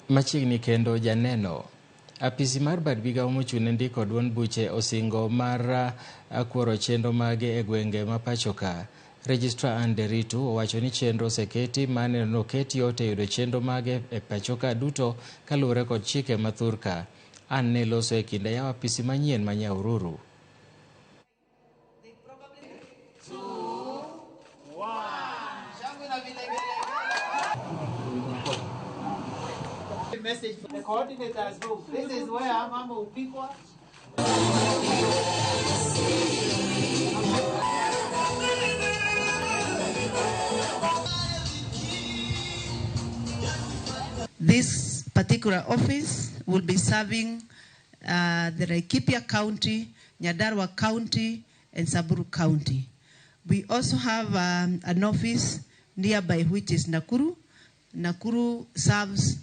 Machiegni kendo janeno apisi mar bad migao mochung'ne ndiko duond buche osingo mar kuoro chenro mage e gwenge ma pachoka. Registrar Nderitu owacho ni chenro oseketi mane noketi yote yudo chenro mage e pachoka duto kaluwore kod chike mathurka. An ne loso e kinde yaw apisi manyien ma Nyahururu. Message for the coordinators group. This is where Mama Upikwa. This particular office will be serving the Laikipia County, Nyandarua County, and Samburu County. We also have an office nearby, which is Nakuru. Nakuru serves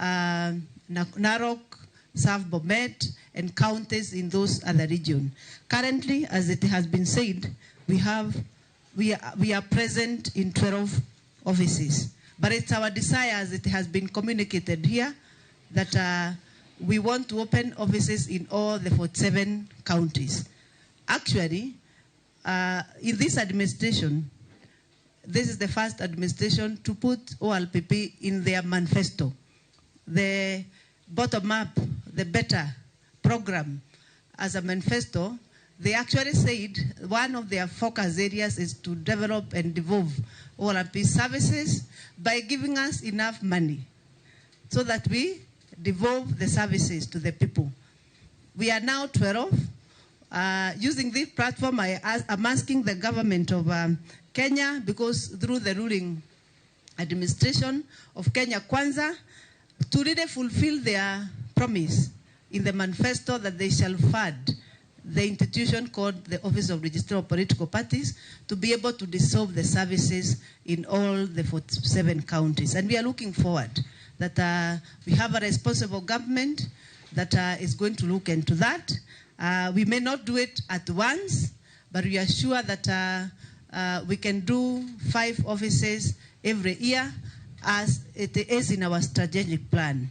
Narok, serve Bomet, and counties in those other regions. Currently, as it has been said, we are present in 12 offices. But it's our desire, as it has been communicated here, that we want to open offices in all the 47 counties. Actually, in this administration, this is the first administration to put OLPP in their manifesto. The bottom-up, the better program as a manifesto, they actually said one of their focus areas is to develop and devolve OLP services by giving us enough money so that we devolve the services to the people. We are now 12. Using this platform, I'm asking the government of Kenya, because through the ruling administration of Kenya Kwanza, to really fulfill their promise in the manifesto that they shall fund the institution called the Office of Registrar of Political Parties to be able to dissolve the services in all the 47 counties. And we are looking forward that we have a responsible government that is going to look into that. We may not do it at once, but we are sure that we can do 5 offices every year, as it is in our strategic plan.